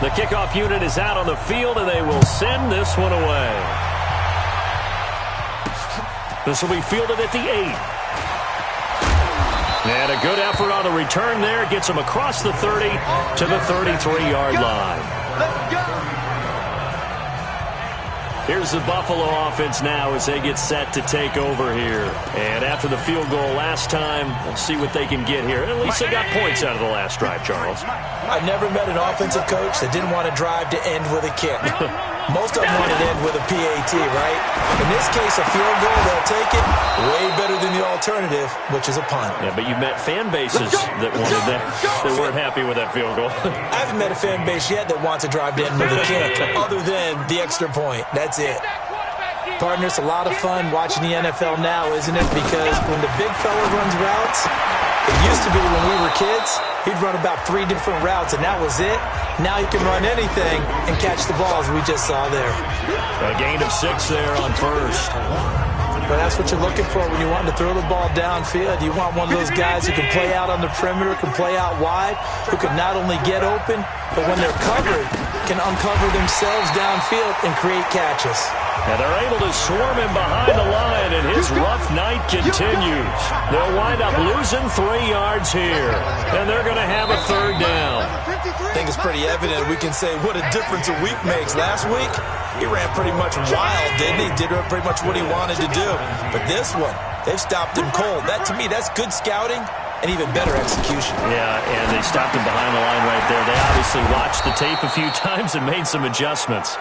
The kickoff unit is out on the field, and they will send this one away. This will be fielded at the 8. And a good effort on the return there. Gets him across the 30 to the 33-yard line. Let's go. Here's the Buffalo offense now as they get set to take over here. And after the field goal last time, we'll see what they can get here. At least they got points out of the last drive, Charles. I never met an offensive coach that didn't want to drive to end with a kick. Most of them want to end with a PAT, right? In this case, a field goal, they'll take it. Way better than the alternative, which is a punt. Yeah, but you met fan bases that wanted that, that weren't happy with that field goal. I haven't met a fan base yet that wants to drive to end with a kick, other than the extra point. That's it. Partner, it's a lot of fun watching the NFL now, isn't it? Because when the big fella runs routes, it used to be when we were kids, he'd run about 3 different routes, and that was it. Now he can run anything and catch the balls we just saw there. A gain of 6 there on first. But that's what you're looking for when you want to throw the ball downfield. You want one of those guys who can play out on the perimeter, can play out wide, who can not only get open, but when they're covered, can uncover themselves downfield and create catches. And they're able to swarm him behind the line, and his rough night continues. They'll wind up losing 3 yards here, and they're going to have a 3rd down. I think it's pretty evident. We can say what a difference a week makes. Last week, he ran pretty much wild, didn't he? Did pretty much what he wanted to do. But this one, they've stopped him cold. That, to me, that's good scouting and even better execution. Yeah, and they stopped him behind the line right there. They obviously watched the tape a few times and made some adjustments.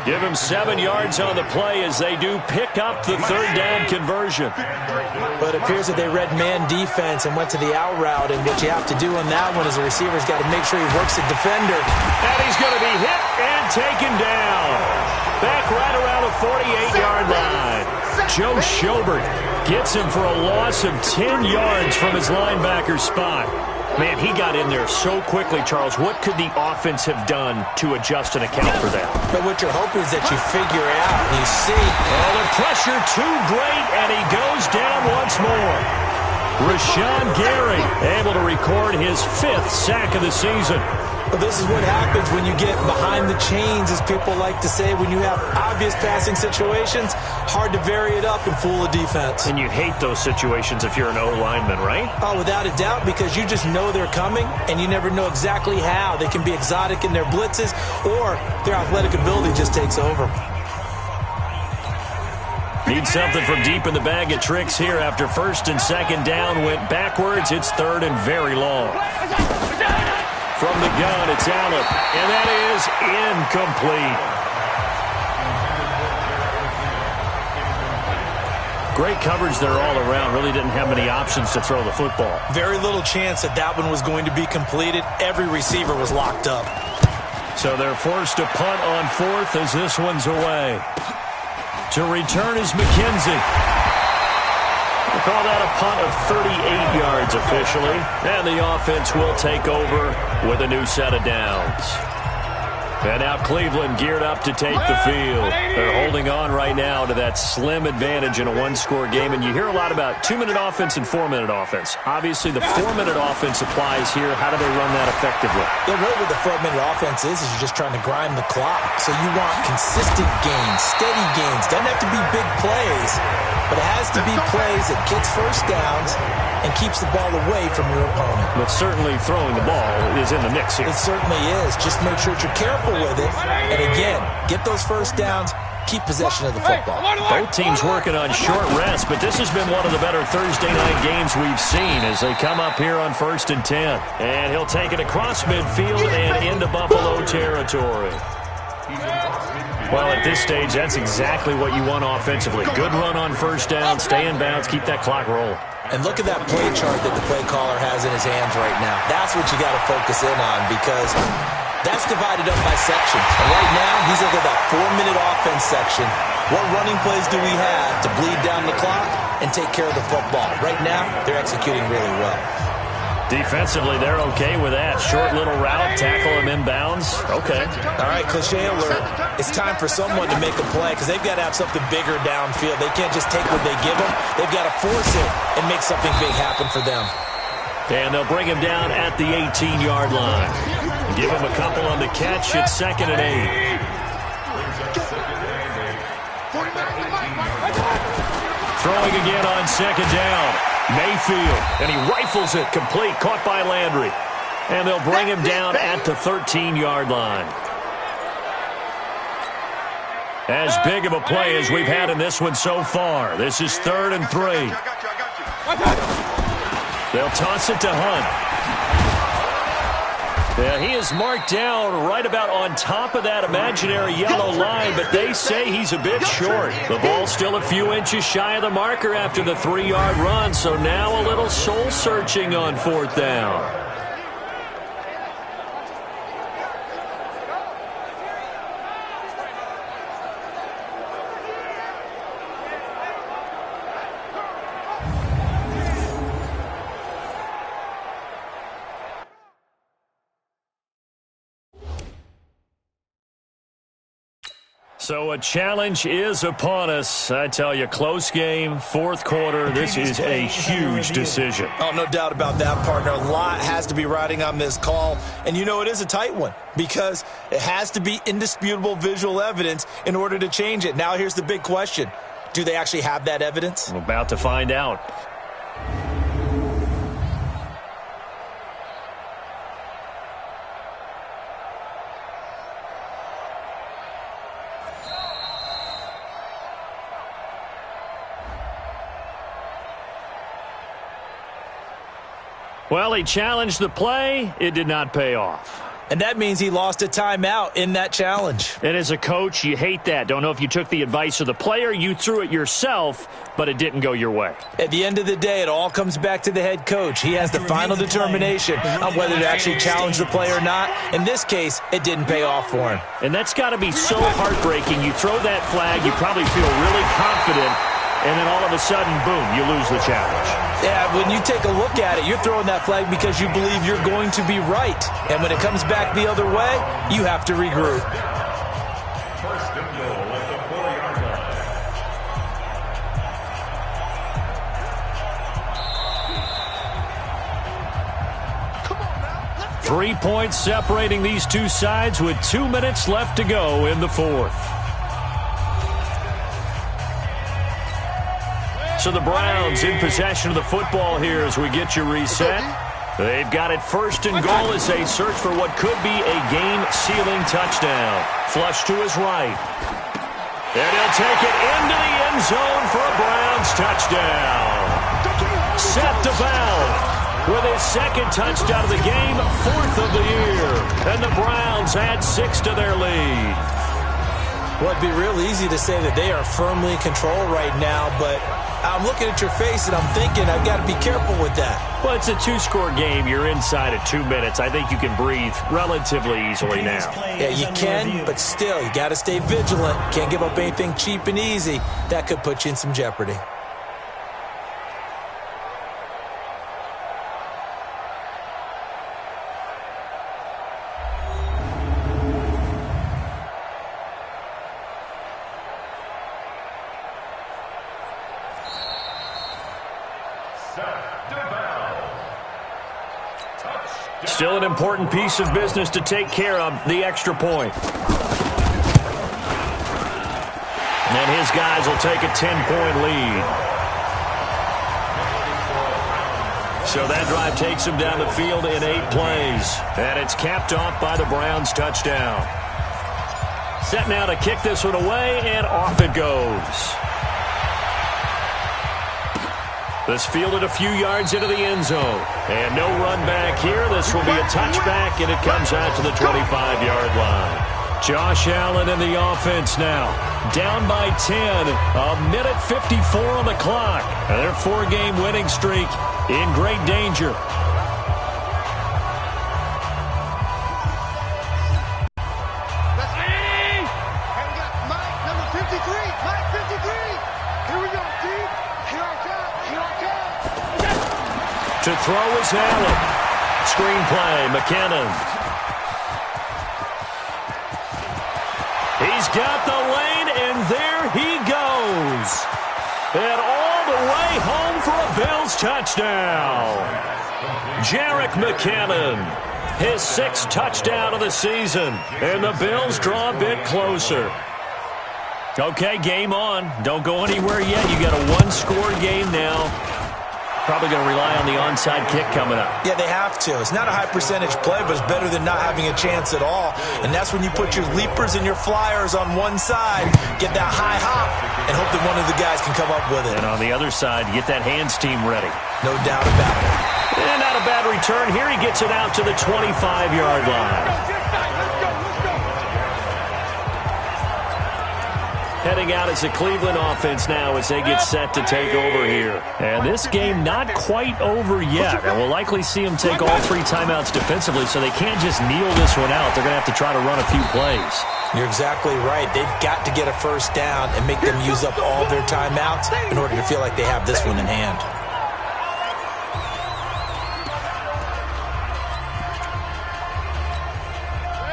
Give him 7 yards on the play as they do pick up the 3rd down conversion. But it appears that they read man defense and went to the out route, and what you have to do on that one is the receiver's got to make sure he works the defender. And he's going to be hit and taken down. Back right around the 48-yard line. Joe Schobert gets him for a loss of 10 yards from his linebacker spot. Man, he got in there so quickly, Charles. What could the offense have done to adjust and account for that? But what you're hoping is that you figure out, you see. Oh, the pressure too great, and he goes down once more. Rashawn Gary able to record his 5th sack of the season. Well, this is what happens when you get behind the chains, as people like to say. When you have obvious passing situations, hard to vary it up and fool a defense. And you hate those situations if you're an O-lineman, right? Oh, without a doubt, because you just know they're coming, and you never know exactly how. They can be exotic in their blitzes, or their athletic ability just takes over. Need something from deep in the bag of tricks here after 1st and 2nd down went backwards. It's 3rd and very long. From the gun, it's Allen, and that is incomplete. Great coverage there all around. Really didn't have many options to throw the football. Very little chance that that one was going to be completed. Every receiver was locked up. So they're forced to punt on 4th as this one's away. To return is McKenzie. We'll call that a punt of 38 yards officially. And the offense will take over with a new set of downs. And now Cleveland geared up to take the field. They're holding on right now to that slim advantage in a 1-score game. And you hear a lot about 2-minute offense and 4-minute offense. Obviously, the 4-minute offense applies here. How do they run that effectively? Yeah, really what the 4-minute offense is you're just trying to grind the clock. So you want consistent gains, steady gains. Doesn't have to be big plays, but it has to be plays that gets first downs and keeps the ball away from your opponent. But certainly throwing the ball is in the mix here. It certainly is. Just make sure that you're careful with it. And again, get those first downs, keep possession of the football. Both teams working on short rest, but this has been one of the better Thursday night games we've seen as they come up here on 1st and 10. And he'll take it across midfield and into Buffalo territory. Well, at this stage, that's exactly what you want offensively. Good run on 1st down, stay in bounds, keep that clock rolling. And look at that play chart that the play caller has in his hands right now. That's what you got to focus in on, because that's divided up by section. And right now, he's over that 4-minute offense section. What running plays do we have to bleed down the clock and take care of the football? Right now, they're executing really well. Defensively, they're okay with that. Short little route, tackle him inbounds. Okay. All right, cliche alert. It's time for someone to make a play because they've got to have something bigger downfield. They can't just take what they give them. They've got to force it and make something big happen for them. And they'll bring him down at the 18-yard line. Give him a couple on the catch. It's 2nd and 8. Throwing again on 2nd down. Mayfield, and he rifles it complete, caught by Landry. And they'll bring him down at the 13-yard line. As big of a play as we've had in this one so far. This is 3rd and 3. They'll toss it to Hunt. Yeah, he is marked down right about on top of that imaginary yellow line, but they say he's a bit short. The ball's still a few inches shy of the marker after the 3-yard run, so now a little soul-searching on 4th down. So a challenge is upon us. I tell you, close game, 4th quarter. This is a huge decision. Oh, no doubt about that, partner. A lot has to be riding on this call. And you know it is a tight one because it has to be indisputable visual evidence in order to change it. Now here's the big question. Do they actually have that evidence? I'm about to find out. Well, he challenged the play. It did not pay off. And that means he lost a timeout in that challenge. And as a coach, you hate that. Don't know if you took the advice of the player, you threw it yourself, but it didn't go your way. At the end of the day, it all comes back to the head coach. He has the final determination on whether to actually challenge the play or not. In this case, it didn't pay off for him. And that's got to be so heartbreaking. You throw that flag, you probably feel really confident, and then all of a sudden, boom, you lose the challenge. Yeah, when you take a look at it, you're throwing that flag because you believe you're going to be right. And when it comes back the other way, you have to regroup. First and goal at the 4-yard line. 3 points separating these two sides with 2 minutes left to go in the 4th. So the Browns in possession of the football here as we get you reset. They've got it 1st and goal as they search for what could be a game-sealing touchdown. Flush to his right. And he'll take it into the end zone for a Browns touchdown. Set to Bell with his 2nd touchdown of the game, 4th of the year. And the Browns add 6 to their lead. Well, it'd be real easy to say that they are firmly in control right now, but I'm looking at your face and I'm thinking I've got to be careful with that. Well, it's a 2-score game. You're inside at 2 minutes. I think you can breathe relatively easily now. Yeah, you can, but still, you got to stay vigilant. Can't give up anything cheap and easy. That could put you in some jeopardy. Still an important piece of business to take care of, the extra point. And his guys will take a 10-point lead. So that drive takes him down the field in 8 plays. And it's capped off by the Browns touchdown. Set now to kick this one away, and off it goes. This fielded a few yards into the end zone. And no run back here. This will be a touchback, and it comes out to the 25-yard line. Josh Allen in the offense now. Down by 10. A minute 54 on the clock. And their 4-game winning streak in great danger. To throw is Allen. Screenplay, McKinnon. He's got the lane, and there he goes. And all the way home for a Bills touchdown. Jerick McKinnon. His 6th touchdown of the season. And the Bills draw a bit closer. Okay, game on. Don't go anywhere yet. You got a one-score game now. Probably going to rely on the onside kick coming up. Yeah, they have to. It's not a high-percentage play, but it's better than not having a chance at all. And that's when you put your leapers and your flyers on one side, get that high hop, and hope that one of the guys can come up with it. And on the other side, get that hands team ready. No doubt about it. And not a bad return. Here he gets it out to the 25-yard line. Heading out as the Cleveland offense now as they get set to take over here. And this game not quite over yet. And we'll likely see them take all 3 timeouts defensively, so they can't just kneel this one out. They're going to have to try to run a few plays. You're exactly right. They've got to get a first down and make them use up all their timeouts in order to feel like they have this one in hand.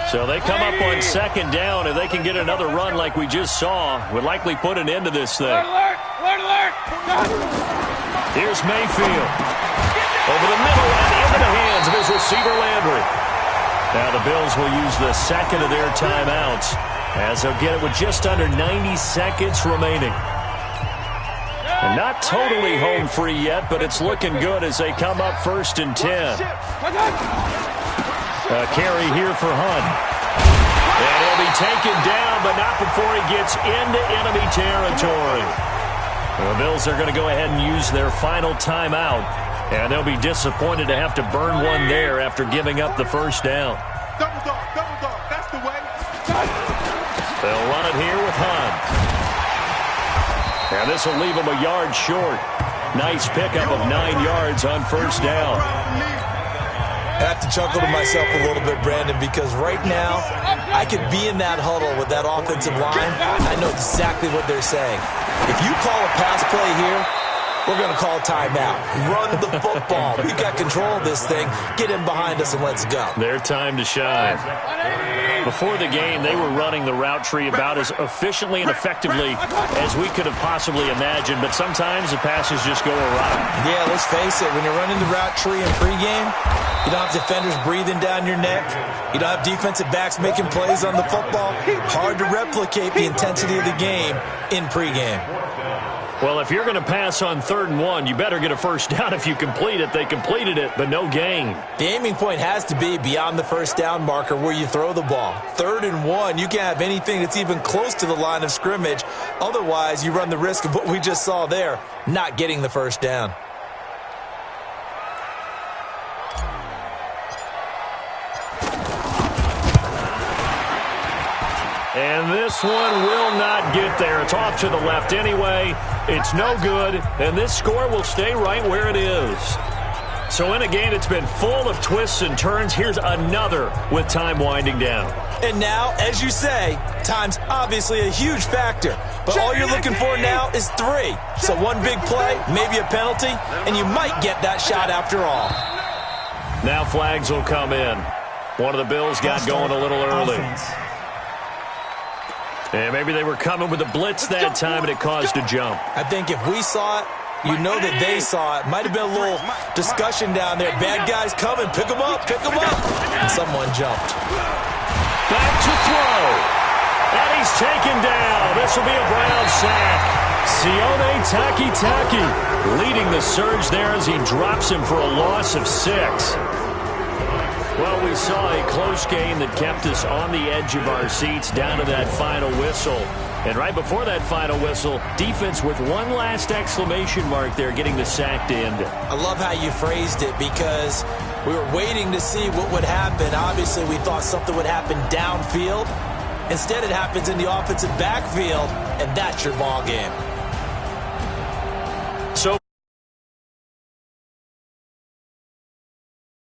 So they come up on 2nd down. If they can get another run like we just saw, would likely put an end to this thing. Alert! Here's Mayfield. Over the middle and into the hands of his receiver Landry. Now the Bills will use the 2nd of their timeouts as they'll get it with just under 90 seconds remaining. And not totally home free yet, but it's looking good as they come up 1st and 10. A carry here for Hunt. And he'll be taken down, but not before he gets into enemy territory. The Bills are going to go ahead and use their final timeout, and they'll be disappointed to have to burn one there after giving up the first down. Double dog, that's the way. They'll run it here with Hunt. And this will leave him a yard short. Nice pickup of 9 yards on first down. I have to chuckle to myself a little bit, Brandon, because right now I could be in that huddle with that offensive line. I know exactly what they're saying. If you call a pass play here, we're going to call timeout. Run the football. We got control of this thing. Get in behind us and let's go. Their time to shine. Before the game, they were running the route tree about as efficiently and effectively as we could have possibly imagined, but sometimes the passes just go awry. Yeah, let's face it. When you're running the route tree in pregame, you don't have defenders breathing down your neck. You don't have defensive backs making plays on the football. Hard to replicate the intensity of the game in pregame. Well, if you're going to pass on 3rd and 1, you better get a first down if you complete it. They completed it, but no gain. The aiming point has to be beyond the first down marker where you throw the ball. 3rd and 1, you can't have anything that's even close to the line of scrimmage. Otherwise, you run the risk of what we just saw there, not getting the first down. And this one will not get there. It's off to the left anyway. It's no good, and this score will stay right where it is. So in a game that's been full of twists and turns, here's another with time winding down. And now, as you say, time's obviously a huge factor. But all you're looking for now is 3. So one big play, maybe a penalty, and you might get that shot after all. Now flags will come in. One of the Bills got going a little early. And maybe they were coming with a blitz that time, and it caused a jump. I think if we saw it, you know that they saw it. Might have been a little discussion down there. Bad guys coming. Pick them up. Pick them up. And someone jumped. Back to throw. And he's taken down. This will be a Browns sack. Sione Takitaki leading the surge there as he drops him for a loss of 6. Well, we saw a close game that kept us on the edge of our seats down to that final whistle. And right before that final whistle, defense with one last exclamation mark there, getting the sack to end it. I love how you phrased it because we were waiting to see what would happen. Obviously, we thought something would happen downfield. Instead, it happens in the offensive backfield, and that's your ball game.